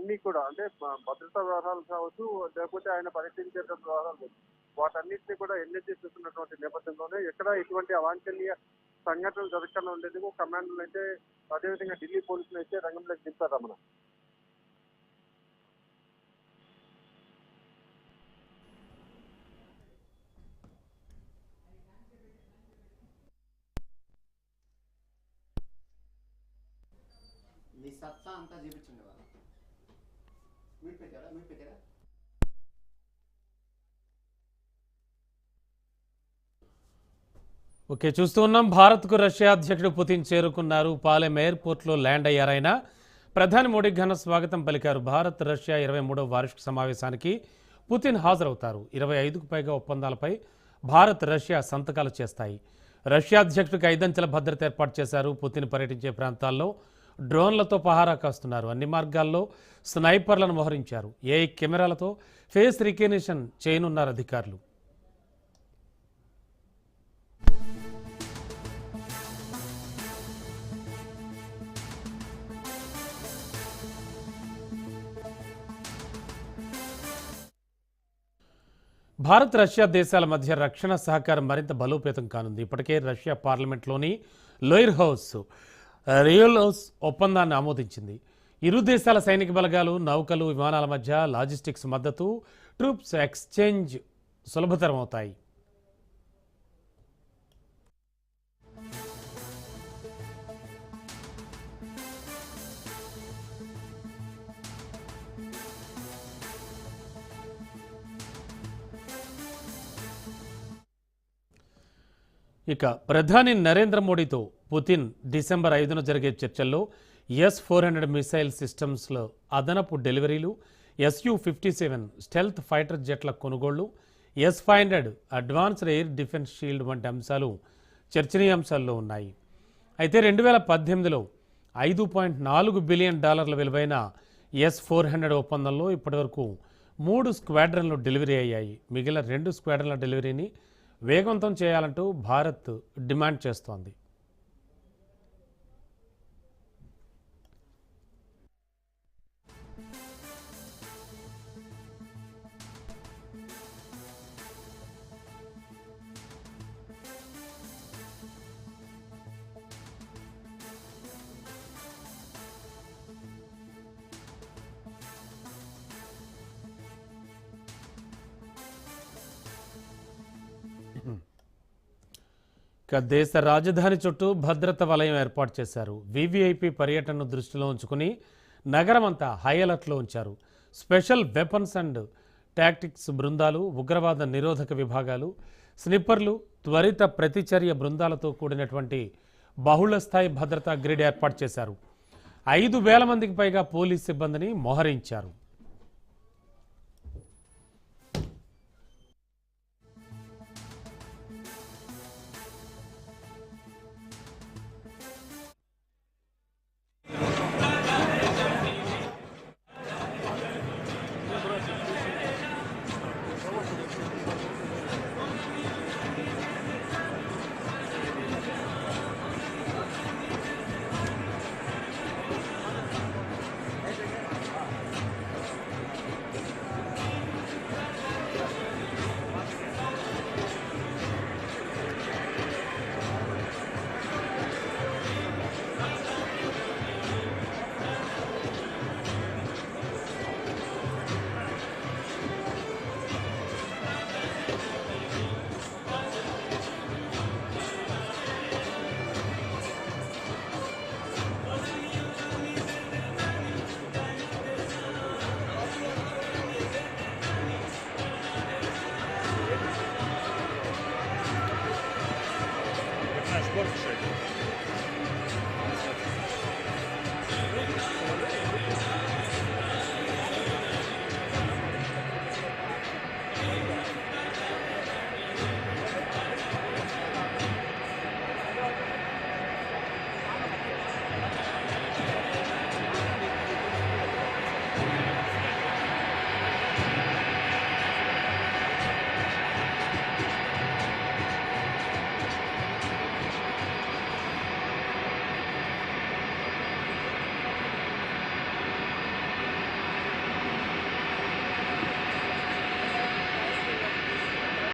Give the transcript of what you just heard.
అన్ని కూడా అంటే భద్రతా వ్యవహారాలు కావచ్చు, లేకపోతే ఆయన పర్యటించేటువంటి వ్యవహారాలు కావచ్చు, వాటన్నిటిని కూడా ఎన్హెచ్ఏ చూస్తున్నటువంటి నేపథ్యంలోనే ఎక్కడ ఇటువంటి అవాంఛనీయ సంఘటనలు జరగకుండా ఉండేందుకు కమాండర్లు అయితే, అదేవిధంగా ఢిల్లీ పోలీసులు అయితే రంగంలోకి దింపారు రమణ. మీ సత్తా అంతా చూపించండి వాళ్ళ మీరు పెట్టారా ఓకే, చూస్తూ ఉన్నాం. భారత్కు రష్యా అధ్యక్షుడు పుతిన్ చేరుకున్నారు. పాలెం ఎయిర్పోర్ట్లో ల్యాండ్ అయ్యారైనా ప్రధాని మోడీ ఘన స్వాగతం పలికారు. భారత్ రష్యా 23వ వార్షిక సమావేశానికి పుతిన్ హాజరవుతారు. 25కు పైగా ఒప్పందాలపై భారత్ రష్యా సంతకాలు చేస్తాయి. రష్యా అధ్యక్షుడికి 5 అంచెల భద్రత ఏర్పాటు చేశారు. పుతిన్ పర్యటించే ప్రాంతాల్లో డ్రోన్లతో పహారా కాస్తున్నారు. అన్ని మార్గాల్లో స్నైపర్లను మోహరించారు. ఏఐ కెమెరాలతో ఫేస్ రికగ్నిషన్ చేయనున్నారు అధికారులు. భారత్ రష్యా దేశాల మధ్య రక్షణ సహకారం మరింత బలోపేతం కానుంది. ఇప్పటికే రష్యా పార్లమెంట్లోని లోయర్ హౌస్ రియోలోస్ ఒప్పందాన్ని ఆమోదించింది. ఇరు దేశాల సైనిక బలగాలు, నౌకలు, విమానాల మధ్య లాజిస్టిక్స్ మద్దతు, ట్రూప్స్ ఎక్స్చేంజ్ సులభతరం అవుతాయి. ఇక ప్రధాని నరేంద్ర మోడీతో పుతిన్ డిసెంబర్ 5న జరిగే చర్చల్లో S-400 మిసైల్ సిస్టమ్స్లో అదనపు డెలివరీలు, Su-57 స్టెల్త్ ఫైటర్ జెట్ల కొనుగోళ్లు, S-500 advanced air defence shield వంటి అంశాలు చర్చనీయాంశాల్లో ఉన్నాయి. అయితే 2018లో $5.4 బిలియన్ విలువైన S-400 ఒప్పందంలో ఇప్పటివరకు 3 స్క్వాడ్రన్లు డెలివరీ అయ్యాయి. మిగిలిన 2 స్క్వాడ్రన్ల డెలివరీని వేగవంతం చేయాలంటూ భారత్ డిమాండ్ చేస్తోంది. దేశ రాజధాని చుట్టూ భద్రత వలయం ఏర్పాటు చేశారు. వివిఐపి పర్యటనను దృష్టిలో ఉంచుకుని నగరం అంతా హై అలర్ట్లో ఉంచారు. స్పెషల్ వెపన్స్ అండ్ టాక్టిక్స్ బృందాలు, ఉగ్రవాద నిరోధక విభాగాలు, స్నిప్పర్లు, త్వరిత ప్రతిచర్య బృందాలతో కూడినటువంటి బహుళస్థాయి భద్రతా గ్రిడ్ ఏర్పాటు చేశారు. 5,000 మందికి పైగా పోలీస్ సిబ్బందిని మోహరించారు. Sportgeschäft.